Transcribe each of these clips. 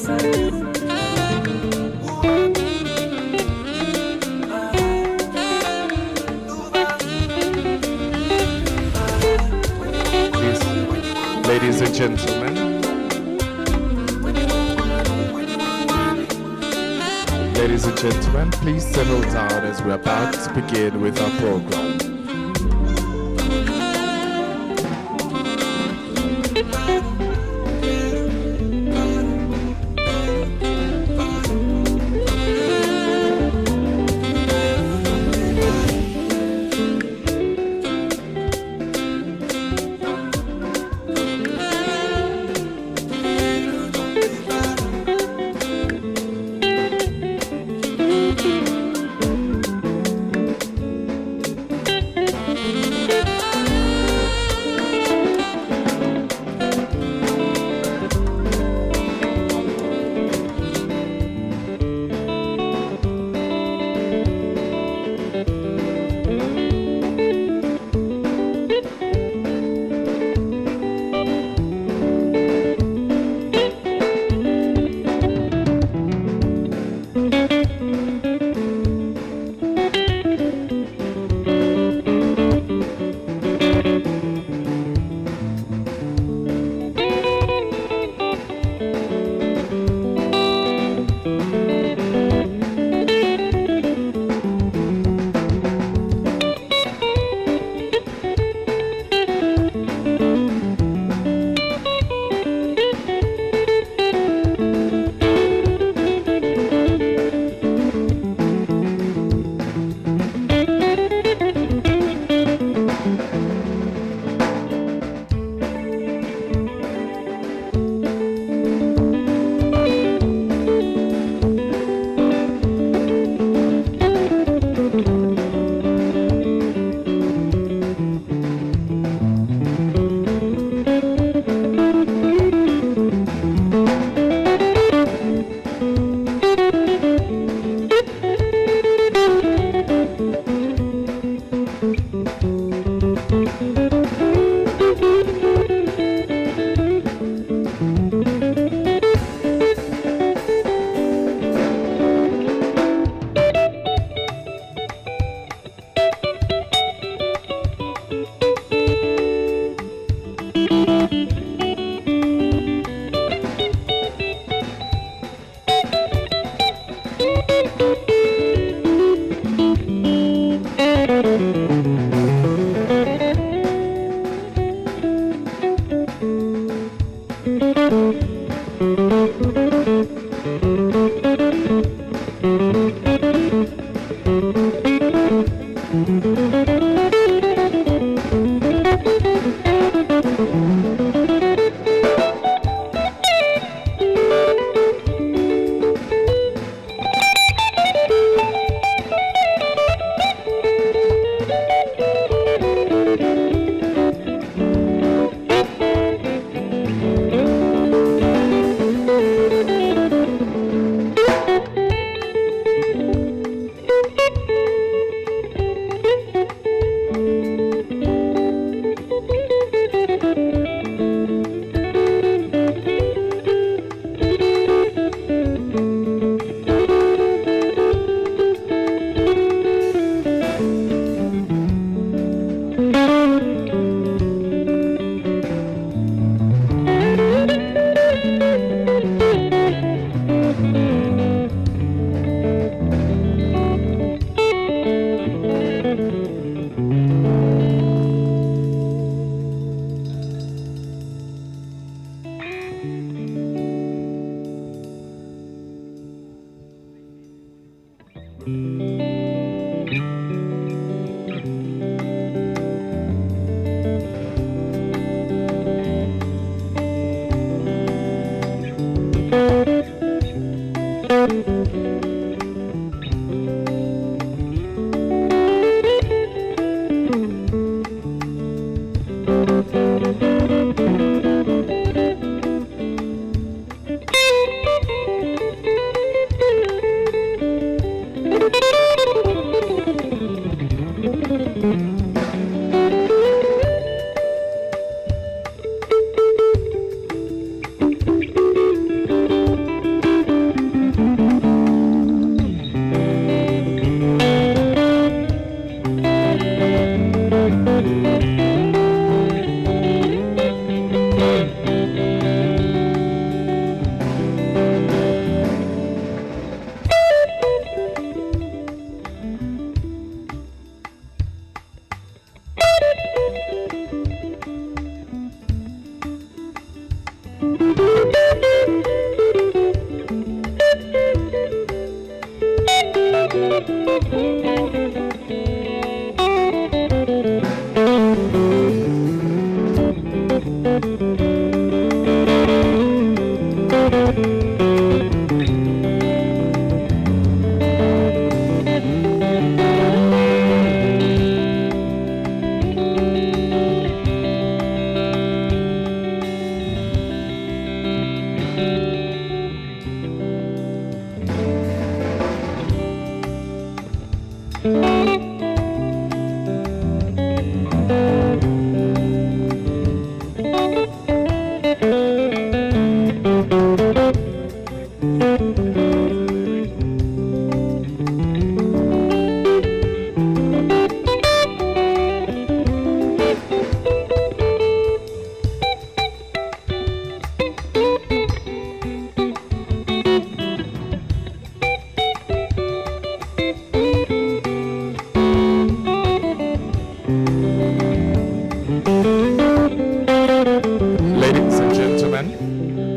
Ladies and gentlemen, please settle down as we're about to begin with our program.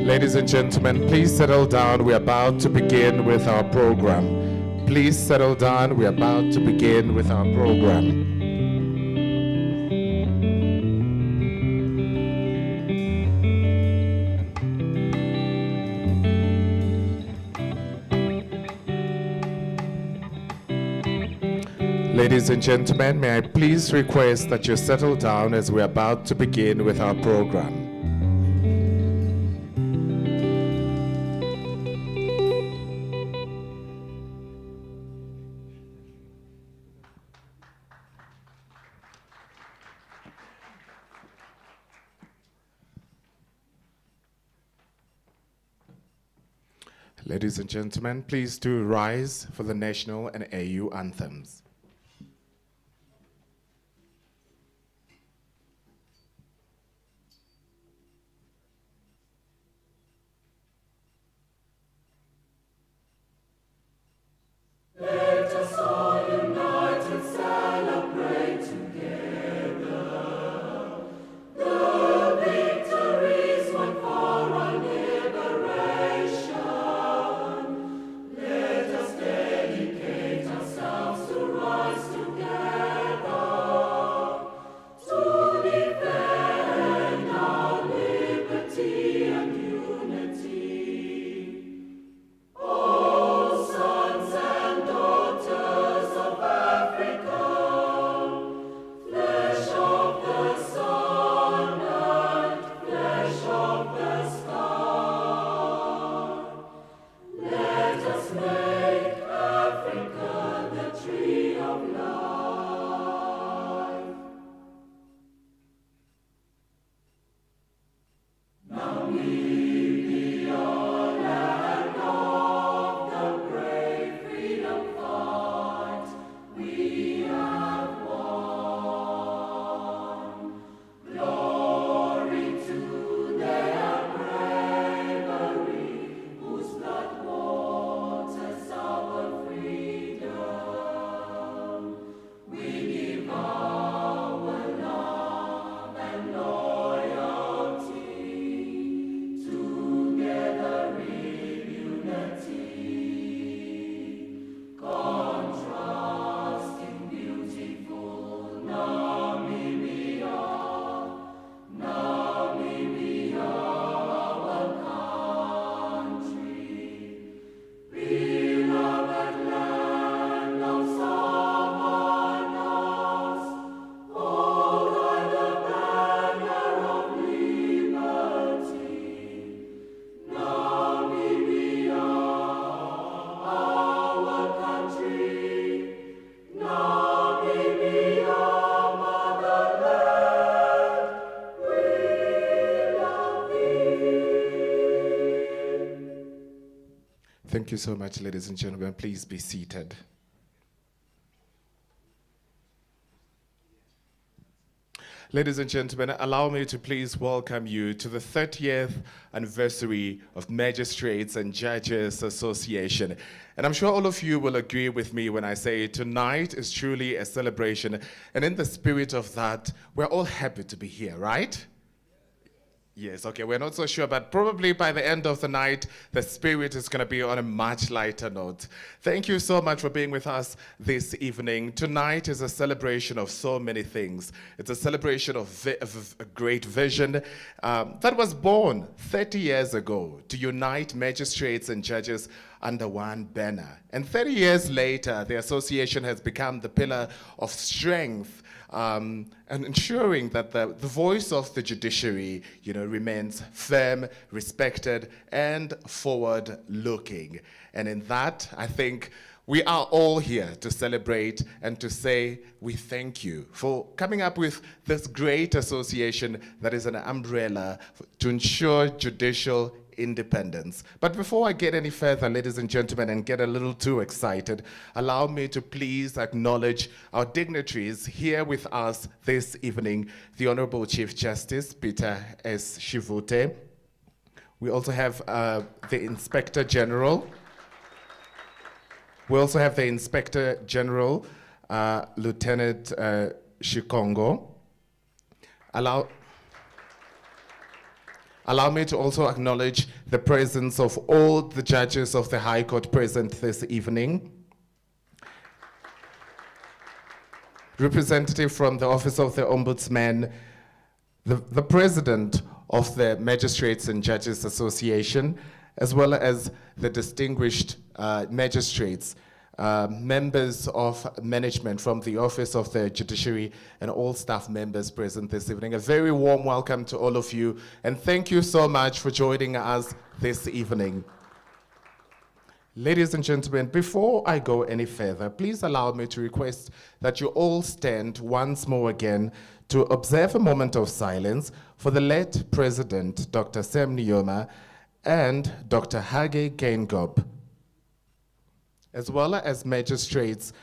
Ladies and gentlemen, please settle down. We're about to begin with our program. Please settle down. We're about to begin with our program. Ladies and gentlemen, may I please request that you settle down as we're about to begin with our program. Ladies and gentlemen, please do rise for the national and AU anthems. Let us all unite and celebrate together the victories won for our liberation. Let us dedicate ourselves to rise together to defend our liberty and unity. Oh, sons and daughters of Africa, flesh of the sun and flesh of the sky, let us make Africa the tree of life. Namibia, land of the brave freedom fight, we have won. Glory to their bravery, whose blood waters our freedom. We give our love and loyalty, together in unity, contrasting beautiful Namibia, Namibia, our country, beloved land of savannas, hold high the banner of liberty. Namibia, our country, Namibia, motherland, we love thee. Thank you so much, ladies and gentlemen. Please be seated. Ladies and gentlemen, allow me to please welcome you to the 30th anniversary of Magistrates and Judges Association. And I'm sure all of you will agree with me when I say tonight is truly a celebration. And in the spirit of that, we're all happy to be here, right? Yes, okay, we're not so sure, but probably by the end of the night, the spirit is going to be on a much lighter note. Thank you so much for being with us this evening. Tonight is a celebration of so many things. It's a celebration of a great vision that was born 30 years ago to unite magistrates and judges under one banner. And 30 years later, the association has become the pillar of strength and ensuring that the voice of the judiciary, remains firm, respected, and forward-looking. And in that, I think we are all here to celebrate and to say we thank you for coming up with this great association that is an umbrella to ensure judicial independence. But before I get any further, ladies and gentlemen, and get a little too excited, allow me to please acknowledge our dignitaries here with us this evening, the Honorable Chief Justice Peter S. Shivute. We also have the Inspector General. We also have the Inspector General, Lieutenant Shikongo. Allow me to also acknowledge the presence of all the judges of the High Court present this evening. Representative from the Office of the Ombudsman, the President of the Magistrates and Judges Association, as well as the distinguished magistrates, members of management from the Office of the Judiciary, and all staff members present this evening. A very warm welcome to all of you, and thank you so much for joining us this evening. Ladies and gentlemen, before I go any further, please allow me to request that you all stand once more again to observe a moment of silence for the late President, Dr. Sam Nujoma, and Dr. Hage Geingob, as well as magistrates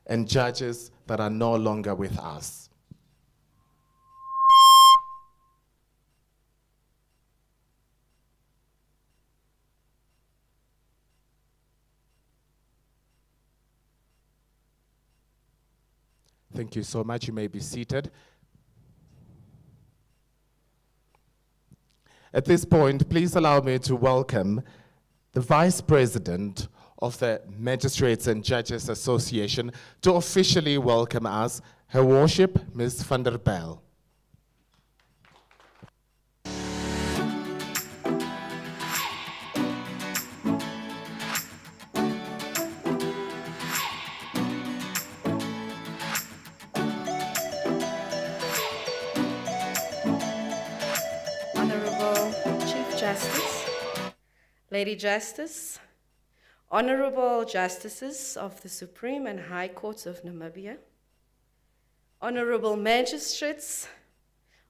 and judges that are no longer with us. Thank you so much. You may be seated. At this point, please allow me to welcome the Vice President of the Magistrates and Judges Association to officially welcome us, Her Worship, Ms. van der Bijl. Honorable Chief Justice, Lady Justice, Honorable Justices of the Supreme and High Courts of Namibia, Honorable Magistrates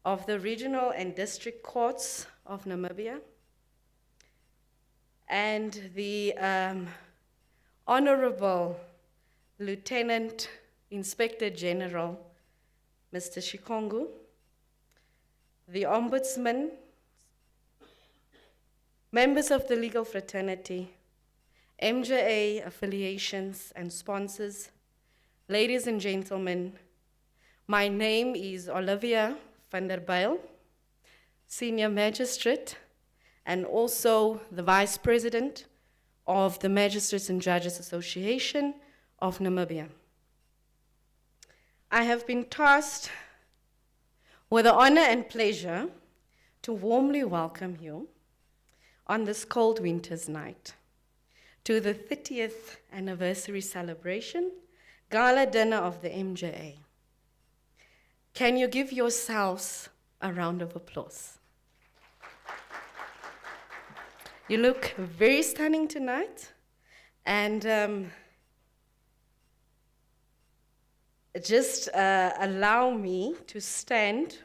of the Regional and District Courts of Namibia, and the Honorable Lieutenant Inspector General, Mr. Shikongu, the Ombudsman, members of the legal fraternity, MJA affiliations and sponsors, ladies and gentlemen, my name is Olivia van der Bijl, Senior Magistrate, and also the Vice President of the Magistrates and Judges Association of Namibia. I have been tasked with the honor and pleasure to warmly welcome you on this cold winter's night to the 30th anniversary celebration, gala dinner of the MJA. Can you give yourselves a round of applause? You look very stunning tonight, and just allow me to stand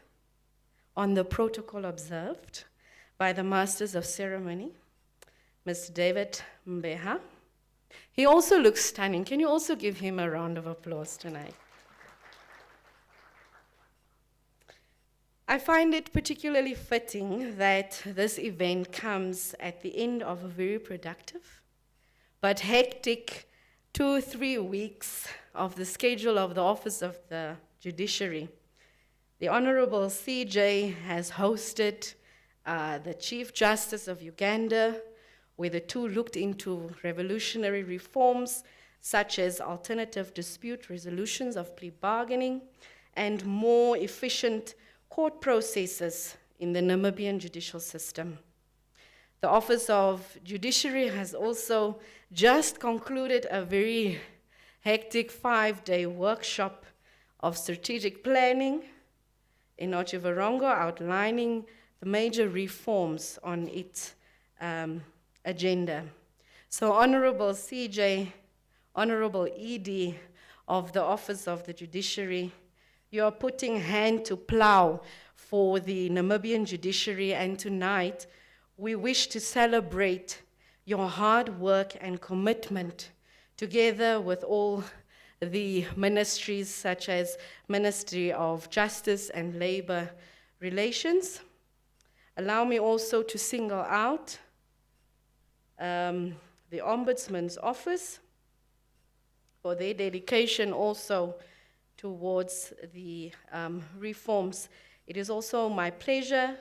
on the protocol observed by the Masters of Ceremony, Mr. David Mbeha. He also looks stunning. Can you also give him a round of applause tonight? I find it particularly fitting that this event comes at the end of a very productive but hectic 2-3 weeks of the schedule of the Office of the Judiciary. The Honorable CJ has hosted the Chief Justice of Uganda, where the two looked into revolutionary reforms such as alternative dispute resolutions of plea bargaining and more efficient court processes in the Namibian judicial system. The Office of Judiciary has also just concluded a very hectic 5-day workshop of strategic planning in Otjiwarongo, outlining the major reforms on its agenda. So Honorable CJ, Honorable ED of the Office of the Judiciary, you are putting hand to plow for the Namibian judiciary, and tonight we wish to celebrate your hard work and commitment together with all the ministries such as Ministry of Justice and Labor Relations. Allow me also to single out the Ombudsman's Office for their dedication also towards the reforms. It is also my pleasure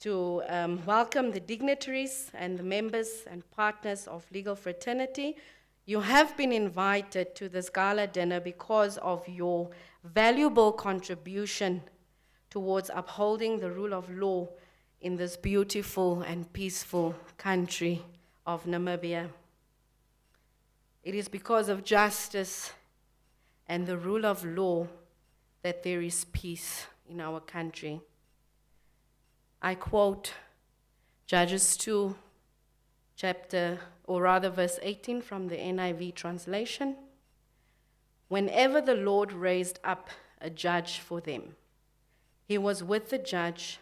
to welcome the dignitaries and the members and partners of Legal Fraternity. You have been invited to this gala dinner because of your valuable contribution towards upholding the rule of law in this beautiful and peaceful country of Namibia. It is because of justice and the rule of law that there is peace in our country. I quote Judges 2, verse 18 from the NIV translation. Whenever the Lord raised up a judge for them, he was with the judge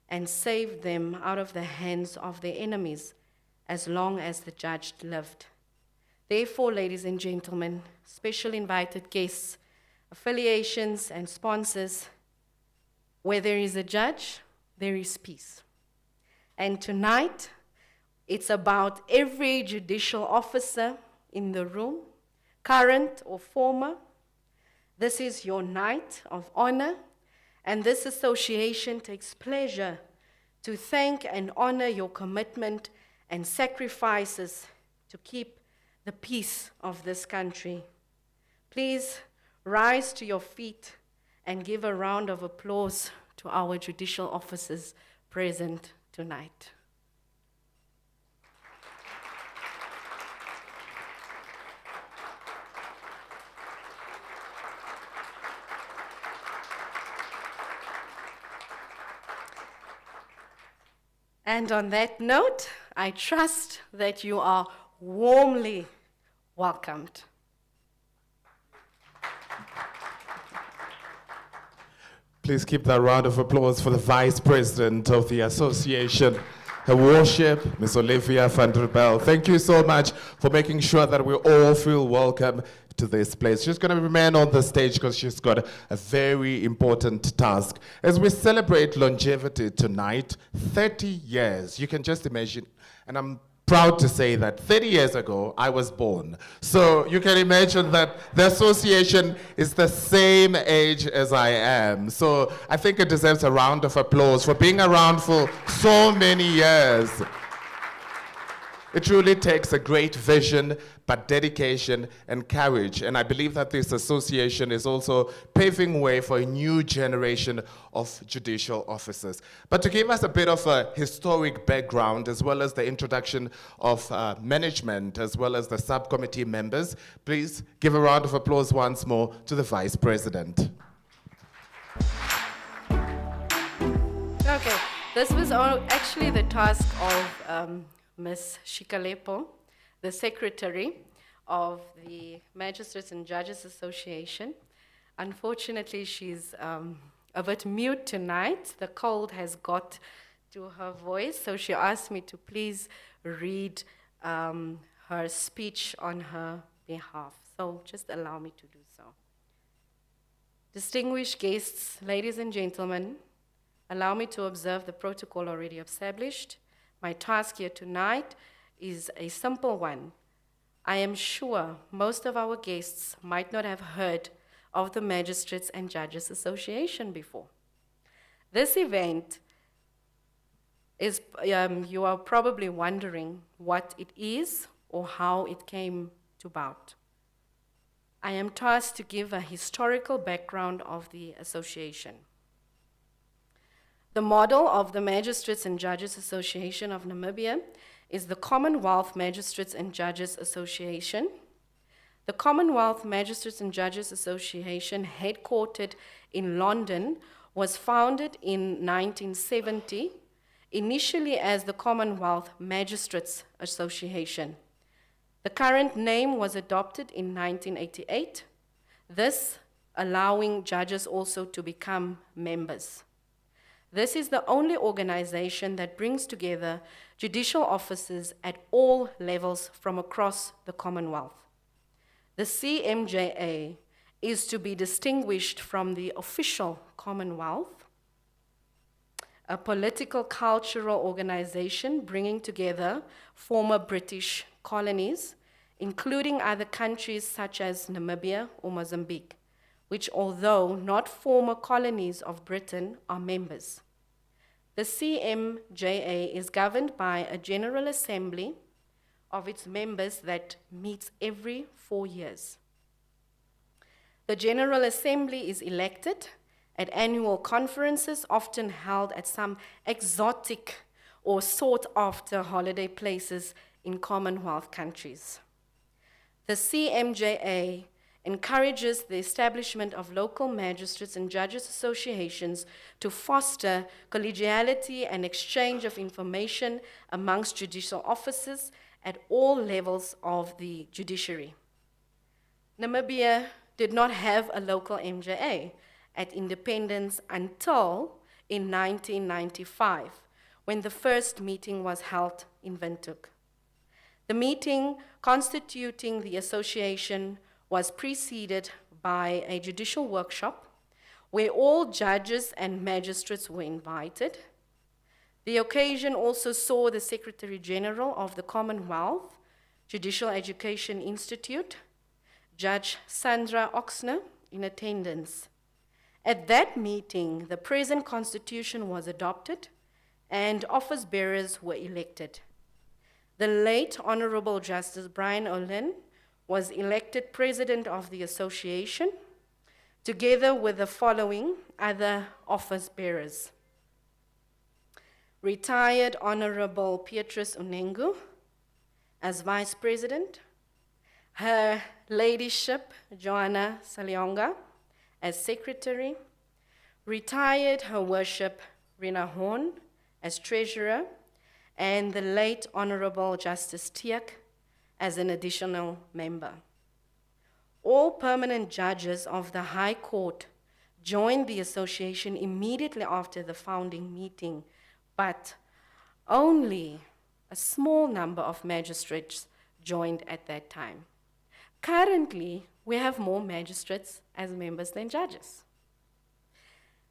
and saved them out of the hands of their enemies as long as the judge lived. Therefore, ladies and gentlemen, special invited guests, affiliations and sponsors, where there is a judge, there is peace. And tonight, it's about every judicial officer in the room, current or former. This is your night of honor, and this association takes pleasure to thank and honor your commitment and sacrifices to keep the peace of this country. Please rise to your feet and give a round of applause to our judicial officers present tonight. And on that note, I trust that you are warmly welcomed. Please keep that round of applause for the Vice President of the Association, Her Worship, Ms. Olivia van der Bell. Thank you so much for making sure that we all feel welcome to this place. She's going to remain on the stage because she's got a very important task. As we celebrate longevity tonight, 30 years, you can just imagine, and I'm proud to say that 30 years ago, I was born. So you can imagine that the association is the same age as I am. So I think it deserves a round of applause for being around for so many years. It truly takes a great vision, but dedication and courage. And I believe that this association is also paving way for a new generation of judicial officers. But to give us a bit of a historic background, as well as the introduction of management, as well as the subcommittee members, please give a round of applause once more to the Vice President. Okay, this was actually the task of Ms. Shikalepo, the Secretary of the Magistrates and Judges Association. Unfortunately, she's a bit mute tonight. The cold has got to her voice, so she asked me to please read her speech on her behalf. So just allow me to do so. Distinguished guests, ladies and gentlemen, allow me to observe the protocol already established. My task here tonight is a simple one. I am sure most of our guests might not have heard of the Magistrates and Judges Association before. This event You are probably wondering what it is or how it came about. I am tasked to give a historical background of the association. The model of the Magistrates and Judges Association of Namibia is the Commonwealth Magistrates and Judges Association. The Commonwealth Magistrates and Judges Association, headquartered in London, was founded in 1970, initially as the Commonwealth Magistrates Association. The current name was adopted in 1988, this allowing judges also to become members. This is the only organization that brings together judicial officers at all levels from across the Commonwealth. The CMJA is to be distinguished from the official Commonwealth, a political cultural organization bringing together former British colonies, including other countries such as Namibia or Mozambique, which, although not former colonies of Britain, are members. The CMJA is governed by a General Assembly of its members that meets every 4 years. The General Assembly is elected at annual conferences, often held at some exotic or sought-after holiday places in Commonwealth countries. The CMJA encourages the establishment of local magistrates and judges associations to foster collegiality and exchange of information amongst judicial officers at all levels of the judiciary. Namibia did not have a local MJA at independence until in 1995, when the first meeting was held in Windhoek. The meeting constituting the association was preceded by a judicial workshop where all judges and magistrates were invited. The occasion also saw the Secretary General of the Commonwealth Judicial Education Institute, Judge Sandra Oxner, in attendance. At that meeting, the present constitution was adopted and office bearers were elected. The late Honorable Justice Brian Olin was elected president of the association, together with the following other office bearers. Retired Honorable Beatrice Unengu as vice president, Her Ladyship Joanna Salionga as secretary, retired Her Worship Rena Horn as treasurer, and the late Honorable Justice Tiak as an additional member. All permanent judges of the High Court joined the association immediately after the founding meeting, but only a small number of magistrates joined at that time. Currently, we have more magistrates as members than judges.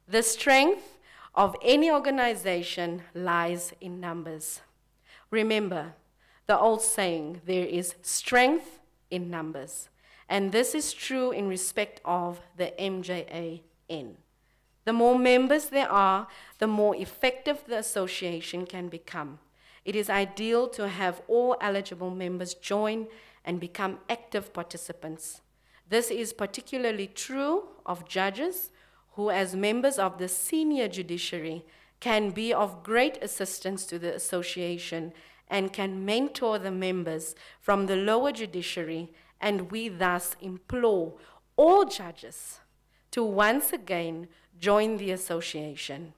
The strength of any organization lies in numbers. Remember the old saying, there is strength in numbers. And this is true in respect of the MJAN. The more members there are, the more effective the association can become. It is ideal to have all eligible members join and become active participants. This is particularly true of judges who, as members of the senior judiciary, can be of great assistance to the association and can mentor the members from the lower judiciary, and we thus implore all judges to once again join the association.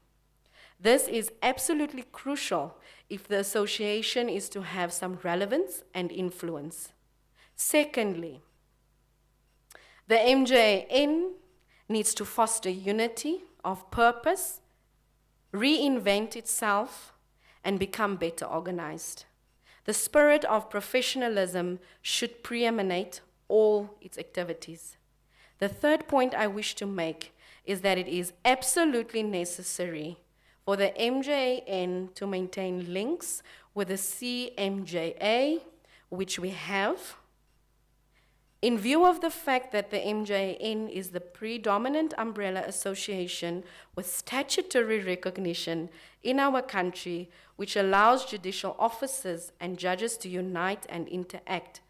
This is absolutely crucial if the association is to have some relevance and influence. Secondly, the MJN needs to foster unity of purpose, reinvent itself, and become better organized. The spirit of professionalism should preeminate all its activities. The third point I wish to make is that it is absolutely necessary for the MJN to maintain links with the CMJA, which we have. In view of the fact that the MJN is the predominant umbrella association with statutory recognition in our country, which allows judicial officers and judges to unite and interact,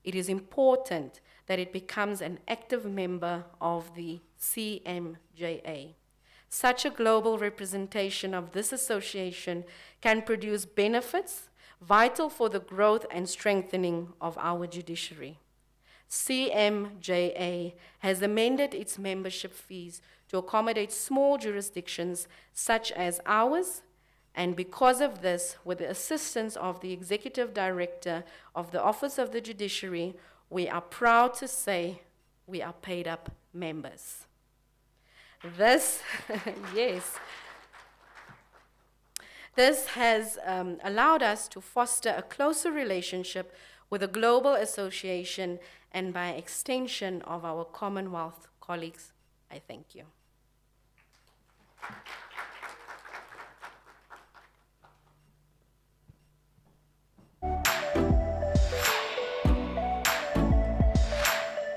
it is important that it becomes an active member of the CMJA. Such a global representation of this association can produce benefits vital for the growth and strengthening of our judiciary. CMJA has amended its membership fees to accommodate small jurisdictions such as ours, and because of this, with the assistance of the Executive Director of the Office of the Judiciary, we are proud to say we are paid up members. This, yes, this has allowed us to foster a closer relationship with the global association and by extension of our Commonwealth colleagues. I thank you.